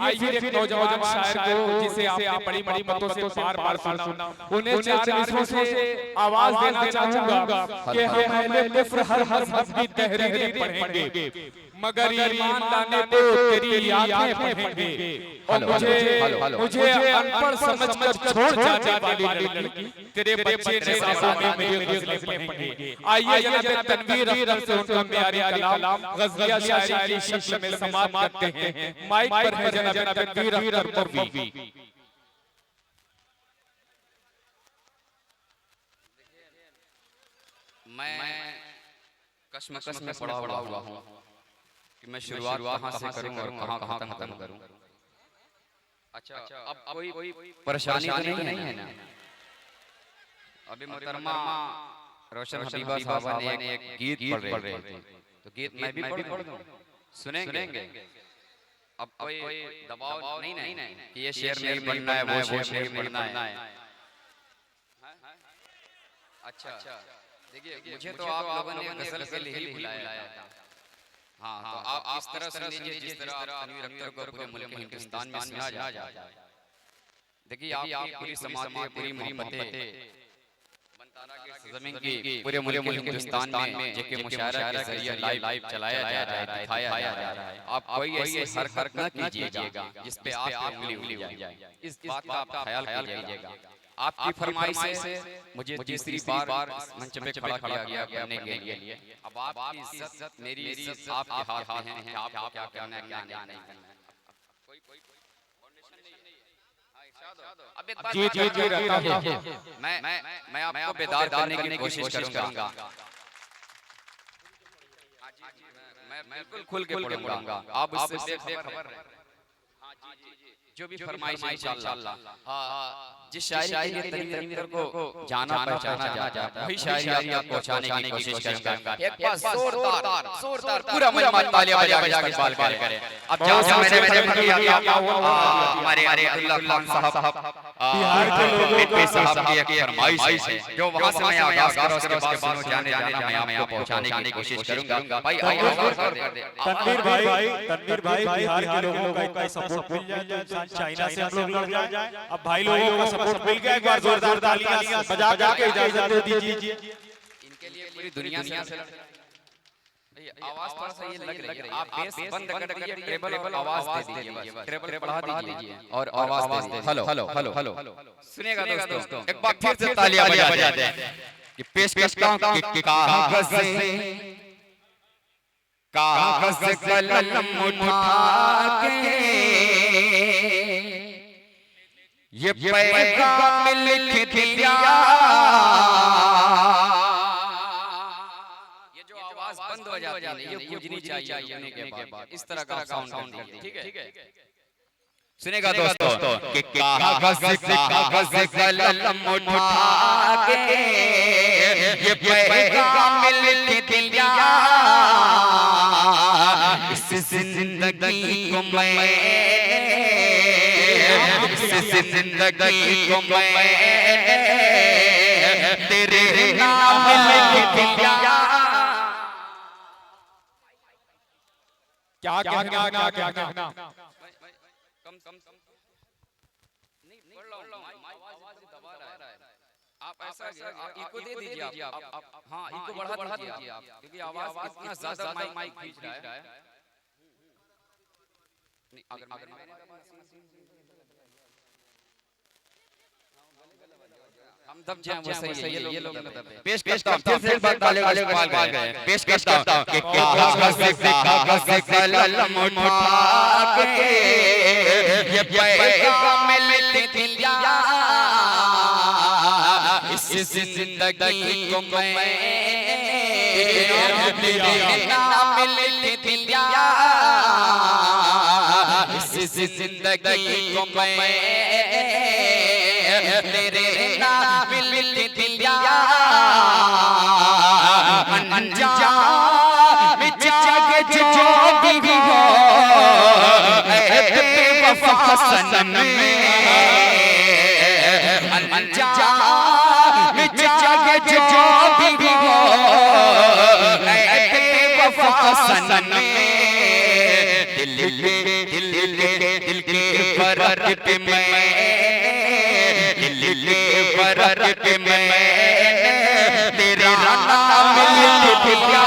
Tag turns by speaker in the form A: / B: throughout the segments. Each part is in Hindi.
A: आइए फिर नौजवान शायर को जिसे आपने बड़ी बड़ी बातों से बार-बार सुना, उन्हें चार मिसरों से आवाज देना चाहूंगा कि हम अहले कुफ्र हर मजहब की तहरीरें पढ़ेंगे, मगर ईमान लाने तो तेरी आंखें पढ़ेंगे। और मुझे अनपढ़ समझकर छोड़ जाने वाली लड़की तेरे बच्चे ने सामने मेरी गज़लें पढ़ेंगे। आइए जनाब तनवीर अख्तर से उनका प्यारी कलाम गज़लिया शायरी की शक्ल में समाअत करते हैं। माइक पर है जनाब तनवीर अख्तर मौलवी।
B: मैं कश्मकश में पड़ा हुआ हूँ कि मैं शुरुआत कहाँ से करूँ और कहाँ खत्म करूँ। अच्छा, अब कोई परेशानी तो नहीं है ना? अभी मोहतरमा रोशन हबीबा साहबा ने एक गीत पढ़ रहे थे, तो गीत मैं भी पढ़ दूं, सुनेंगे? अब कोई दबाव नहीं है कि ये शेर नहीं पढ़ना है, वो शेर नहीं पढ़ना है। अच्छा, देखिए मुझे तो आप लोगों ने गजल के लिए ही बुलाया था। हाँ, तो आप इस तरह सुन लीजिए जिस तरह तनवीर अख्तर को पूरे मुल्क हिंदुस्तान में सुना जाए। देखिए आप पूरी समाज में पूरी मोहब्बतें ज़मीन की पूरे मुल्क हिंदुस्तान में जेके मुशायरा के जरिए लाइव चलाया जा रहा है, दिखाया जा रहा है। आप कोई ऐसे हरकत न कीजिएगा जिस पे आप उंगली उठ जाए। इस बात का आप ख्याल कीजिएगा। आपकी फरमाइश से मुझे तीसरी बार मंच पे खड़ा किया गया करने के लिए। अब आपकी इज्जत मेरी इज्जत आपके हाथ में है, आप क्या करना है क्या नहीं करना। कोई फाउंडेशन नहीं है। अब एक बात
A: जी रहता है।
B: मैं आपको बेदार करने की कोशिश करूंगा। मैं बिल्कुल खुल के पढ़ूंगा, आप उससे बेखबर रहें। जो भी फरमाइश इंशाअल्लाह। जिस शायरी के तनवीर को जाना पहचाना जाता है वही शायरी आपको पहुंचाने की कोशिश करूंगा। एक बार जोरदार पूरा मजमा तालियां बजा के इस्तेमाल करें। अब जहां मैंने हमारे अब्दुल्ला खान साहब बिहार के लोगों पे साहब की एक फरमाइश है जो वहां से मैं आगाज करूं, उसके बाद सुनो जाने मैं आपको पहुंचाने की कोशिश करूंगा। भाई
C: तनवीर भाई बिहार के लोगों का सपोर्ट मिल जाए, चाइना से हम लोग लड़ जाए। अब भाई लोगों का सपोर्ट मिल गया, एक बार जोरदार तालियां बजा के इजाजत दे दीजिए।
B: इनके लिए पूरी दुनिया से आवाज थोड़ा सा ये लग रही है, आप बेस बंद कर दीजिए, ट्रेबल आवाज दे दीजिए, बस ट्रेबल बढ़ा दीजिए और आवाज दे दीजिए। हेलो सुनिएगा दोस्तों, एक बार फिर से तालियां बजा दें कि पेश करता हूं कि कागज कलम उठा के ये पैगाम लिख दिया। ये जो आवाज बंद हो जाती है ये गूंजनी चाहिए होने के बाद, इस तरह का साउंड कर दीजिए, ठीक है? सुनेगा दोस्तों कि कागज कलम उठा के ये पैगाम लिख दिया। इस जिंदगी को मैं, इस जिंदगी को मैं तेरे नाम लिख दिया।
A: क्या
B: नहीं बोल रहा हूं, आवाज दबा रहा है। आप ऐसा इको दे दीजिए, आप हां इको बढ़ा दीजिए आप, क्योंकि आवाज इतना ज्यादा माइक खींच रहा है। नहीं अगर हम दब जाएं वो सही है, ये लोग पेश करता हूं फिर से बात वाले बाल गए। पेश करता हूं कि कागज कलम उठा के ये पैगाम लिख दिया। इस जिंदगी को मैं तेरे नाम लिख दिया। इस जिंदगी को मैं तेरे नाम लिख दिया। अनजान जग जो भी हो बेवफा सनम में, अनजान जग जो भी हो बेवफा सनम में, दिल के बरक में दिल बरक में तेरा नाम लिख दिया।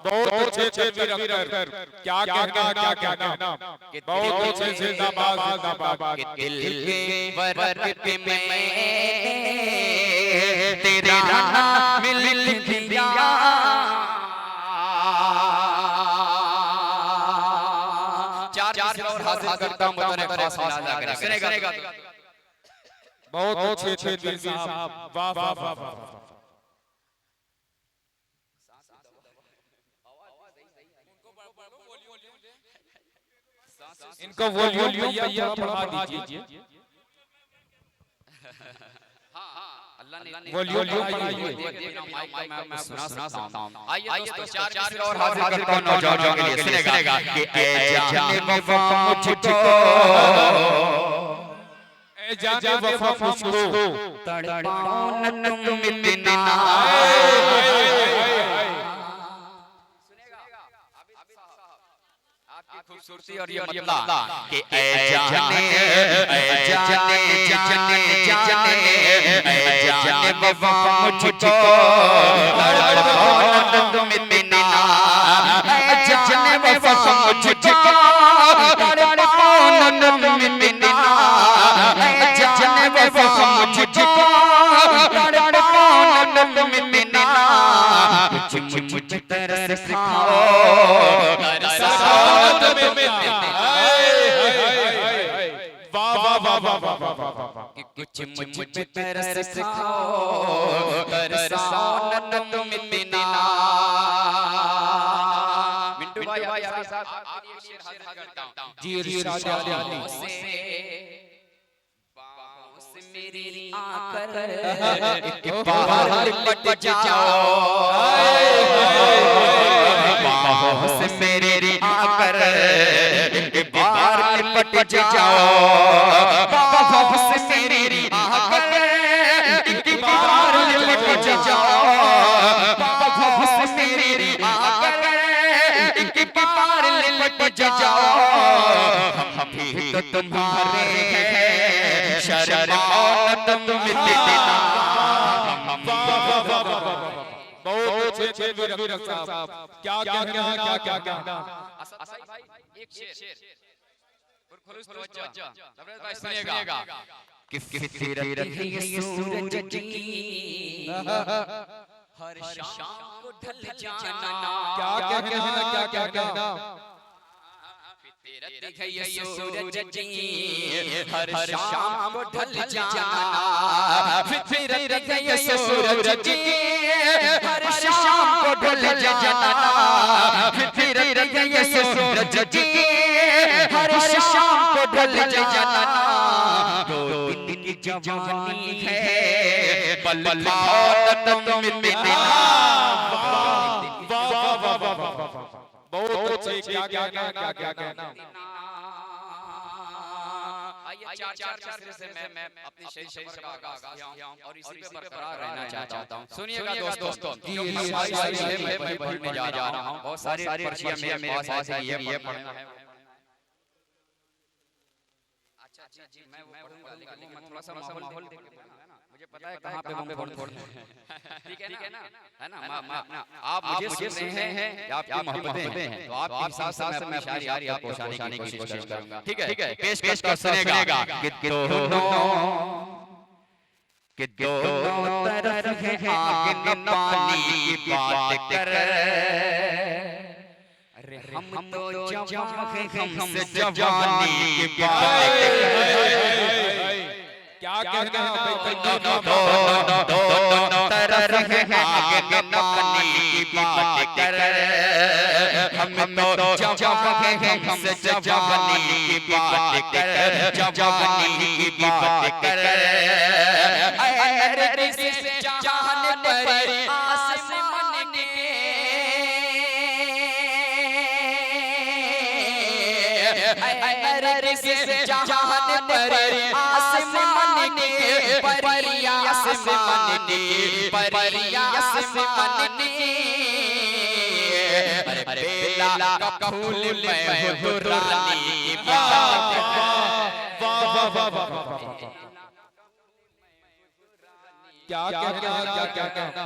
A: बहुत अच्छे रखकर क्या कहना बहुत अच्छे जिंदाबाद
B: दिल बरक में तेरा नाम लिख दिया। चार और हासिल करता हूं बतौर खास इनादा करें। सुनेगा
A: बहुत अच्छे दिल साहब, वाह वाह वाह वाह। इनका वॉल्यूम भैया बढ़ा दीजिए। वॉल्यूम बढ़ाइए।
B: सुना सकता हूं। आइए दोस्तों चार और हासिल करता हूं नौजवानों के लिए। सुनेगा कि ए जाने वफा मुझको,
A: ए जाने वफा मुझको
B: तड़पाओ न तुम इतना। खूबसूरती और ये मतलब कि ए जाने वफा मुझको तड़पाओ न तुम इतना। ए जाने वफा मुझको तड़पाओ न तुम इतना। ए जाने वफा मुझको तड़पाओ न तुम इतना। मुझ तरस खाओ कुछ मुझ तरस खाओ तरसाओ न तुम इतना। मिंटू भाई साहब आपके लिए शेर हाजिर करता हूं।
A: जी इरशाद अली
B: से मेरी आकर एक बार लिपट जाओ। बाहों से मेरी आकर एक बार लिपट जाओ। बाहों से मेरी आकर एक बार लिपट जाओ। बाहों से मेरी आकर एक बार लिपट जाओ। हम भी तो तुम्हारे हैं शर्माओ न तुम इतना।
A: बहुत अच्छे वीर साहब, क्या कहना
B: असाई भाई एक शेर खुलूस तवज्जो तबरेज़ भाई सुनिएगा कि फितरत है ये सूरज की हर शाम को ढल जाना।
A: क्या कहना
B: फितरत है ये सूरज की हर शाम को ढल जाना। फितरत है ये सूरज की हर शाम को ढल जाना। फितरत है ये सूरज की हर शाम को ढल जाना। दो दिन की जवानी है पल खाओ न तुम इतना।
A: बहुत अच्छे क्या कहना
B: आइए चार मिसरे से मैं अपनी सही सफर का आगाज किया हूं और इसी पे बरकरार रहना चाहता हूं। सुनिएगा दोस्तों मैं पढ़ने जा रहा हूं। बहुत सारी पर्चियां मेरे पास है ये पढ़ना है। अच्छा जी मैं वो पढ़ूंगा लेकिन मैं थोड़ा सा माहौल देख के मुझे पता है कहां पे हम फोड़ ठीक है ना है ना आप मुझे सुन रहे हैं आपकी मोहब्बतें हैं तो आपके साथ साथ मैं अपनी शायरी आपको पहुंचाने की कोशिश करूंगा। ठीक है पेश कर सुनेगा कि दोनों तरफ है आग न पानी की बात कर। अरे हम तो जवान हैं हमसे जवानी की बात कर।
A: क्या कहना
B: दोनों तरफ है आग न पानी की बात कर। हम तो जवान हैं हमसे जवानी की बात कर। जवानी की बात कर। अरे से चाहने पर आसमान के अरे से चाहने पर आसमान के परियां आसमान के परियां आसमान के। अरे बेला का फूल मैं हूँ तो रानी की बात
A: क्या कहना क्या कहना